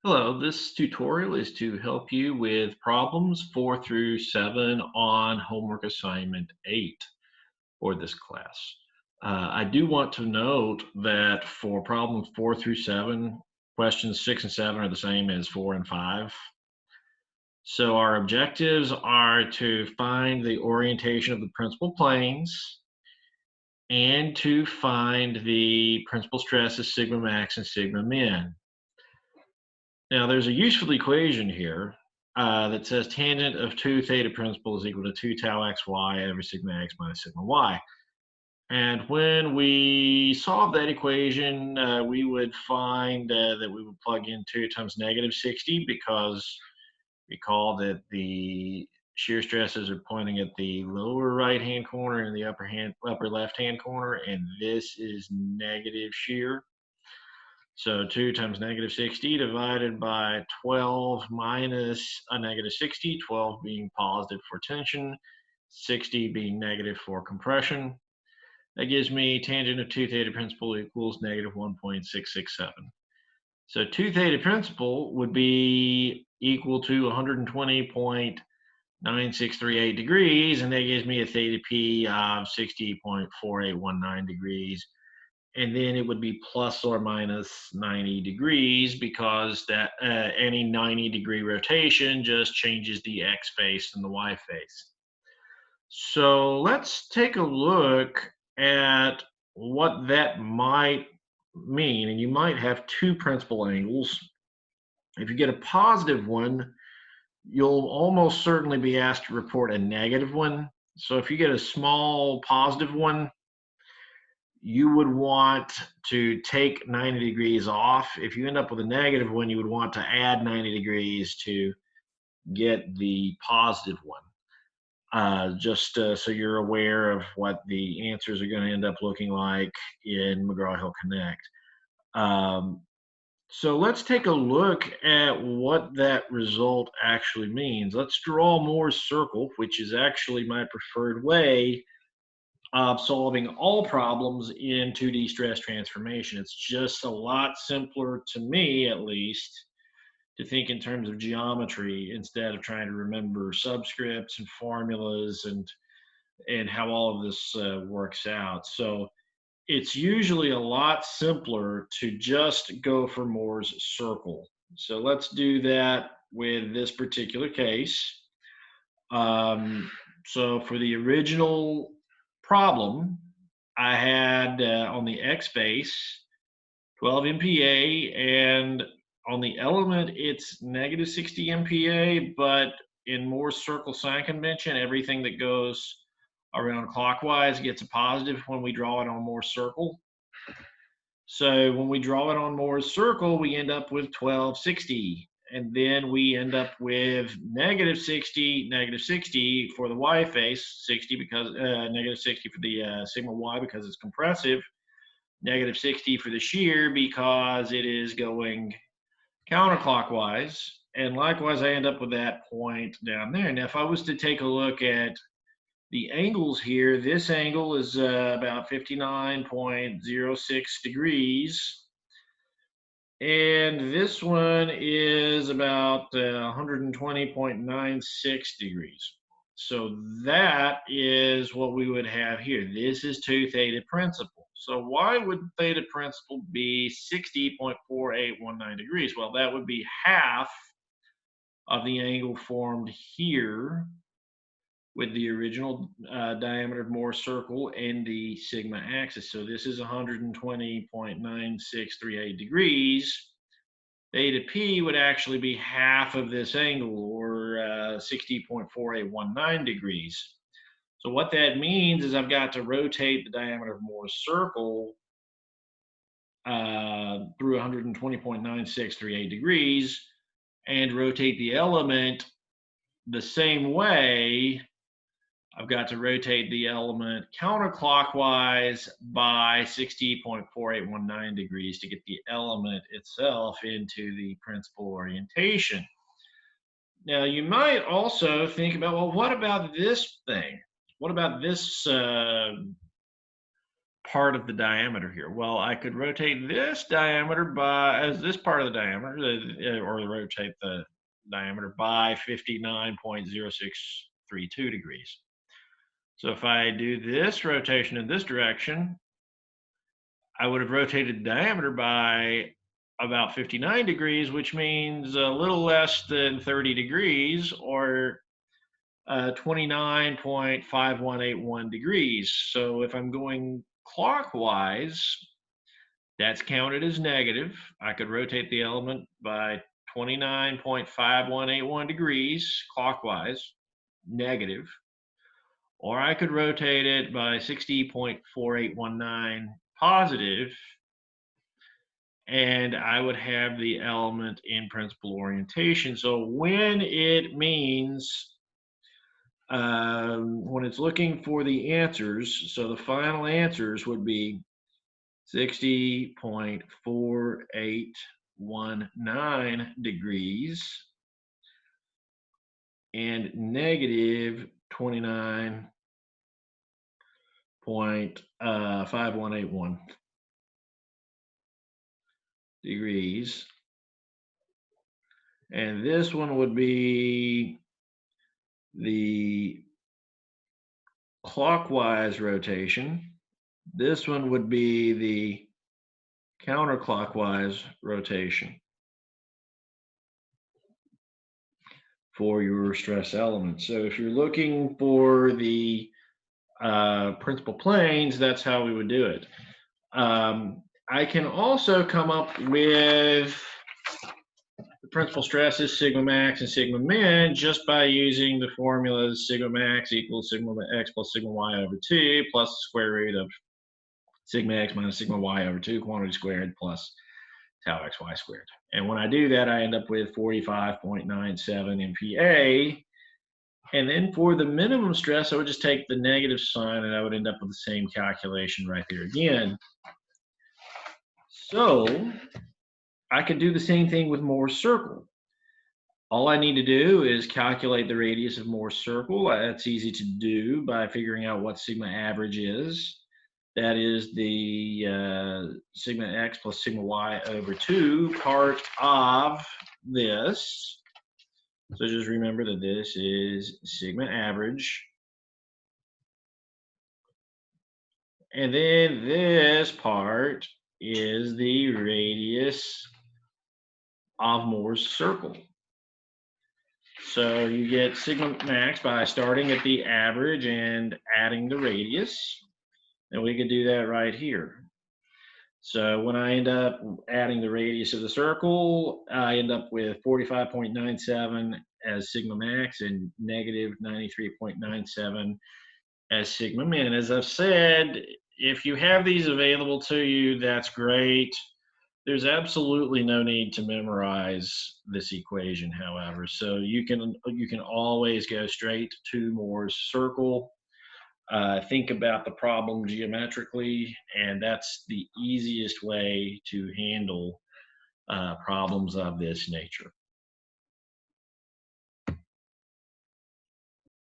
Hello, this tutorial is to help you with problems 4 through 7 on homework assignment 8 for this class. I do want to note that for problems 4 through 7, questions 6 and 7 are the same as 4 and 5. So our objectives are to find the orientation of the principal planes and to find the principal stresses sigma max and sigma min. Now, there's a useful equation here that says tangent of 2 theta principal is equal to 2 tau xy over sigma x minus sigma y. And when we solve that equation, we would find that we would plug in 2 times negative 60 because recall that the shear stresses are pointing at the lower right-hand corner and the upper left-hand corner, and this is negative shear. So 2 times negative 60 divided by 12 minus a negative 60, 12 being positive for tension, 60 being negative for compression. That gives me tangent of 2 theta principal equals negative 1.667. So 2 theta principal would be equal to 120.9638 degrees, and that gives me a theta p of 60.4819 degrees. And then it would be plus or minus 90 degrees because that any 90-degree rotation just changes the x face and the y face. So let's take a look at what that might mean. And you might have two principal angles. If you get a positive one, you'll almost certainly be asked to report a negative one. So if you get a small positive one, you would want to take 90 degrees off. If you end up with a negative one, you would want to add 90 degrees to get the positive one. Just so you're aware of what the answers are going to end up looking like in McGraw-Hill Connect. So let's take a look at what that result actually means. Let's draw Moore's circle, which is actually my preferred way of solving all problems in 2D stress transformation. It's just a lot simpler, to me at least, to think in terms of geometry instead of trying to remember subscripts and formulas and how all of this works out. So it's usually a lot simpler to just go for Moore's circle. So let's do that with this particular case. So for the original problem, I had on the x base 12 MPa, and on the element it's negative 60 MPa, but in Moore's circle sign convention, everything that goes around clockwise gets a positive when we draw it on Moore's circle. So when we draw it on Moore's circle, we end up with 1260. And then we end up with negative 60 for the y face, 60 because negative 60 for the sigma y because it's compressive, negative 60 for the shear because it is going counterclockwise. And likewise, I end up with that point down there. Now, if I was to take a look at the angles here, this angle is about 59.06 degrees. And this one is about 120.96 degrees. So that is what we would have here. This is 2 theta principal. So why would theta principal be 60.4819 degrees? Well, that would be half of the angle formed here with the original diameter of Moore's circle and the sigma axis. So this is 120.9638 degrees. Theta p would actually be half of this angle, or 60.4819 degrees. So what that means is I've got to rotate the diameter of Moore's circle through 120.9638 degrees and rotate the element the same way. I've got to rotate the element counterclockwise by 60.4819 degrees to get the element itself into the principal orientation. Now, you might also think about, well, what about this thing? What about this part of the diameter here? Well, I could rotate this diameter as this part of the diameter, or rotate the diameter by 59.0632 degrees. So if I do this rotation in this direction, I would have rotated the diameter by about 59 degrees, which means a little less than 30 degrees, or 29.5181 degrees. So if I'm going clockwise, that's counted as negative. I could rotate the element by 29.5181 degrees clockwise, negative, or I could rotate it by 60.4819 positive, and I would have the element in principal orientation. So when it means, when it's looking for the answers, so the final answers would be 60.4819 degrees and negative 29.5181 degrees. And this one would be the clockwise rotation. This one would be the counterclockwise rotation for your stress element. So if you're looking for the principal planes, that's how we would do it. I can also come up with the principal stresses, sigma max and sigma min, just by using the formulas sigma max equals sigma x plus sigma y over 2 plus the square root of sigma x minus sigma y over 2 quantity squared plus tau xy squared. And when I do that, I end up with 45.97 MPa. And then for the minimum stress, I would just take the negative sign and I would end up with the same calculation right there again. So I could do the same thing with Moore's circle. All I need to do is calculate the radius of Moore's circle. That's easy to do by figuring out what sigma average is. That is the sigma x plus sigma y over 2 part of this. So just remember that this is sigma average. And then this part is the radius of Moore's circle. So you get sigma max by starting at the average and adding the radius. And we could do that right here. So when I end up adding the radius of the circle, I end up with 45.97 as sigma max and negative 93.97 as sigma min. As I've said, if you have these available to you, that's great. There's absolutely no need to memorize this equation, however. So you can always go straight to Moore's circle. Think about the problem geometrically, and that's the easiest way to handle problems of this nature.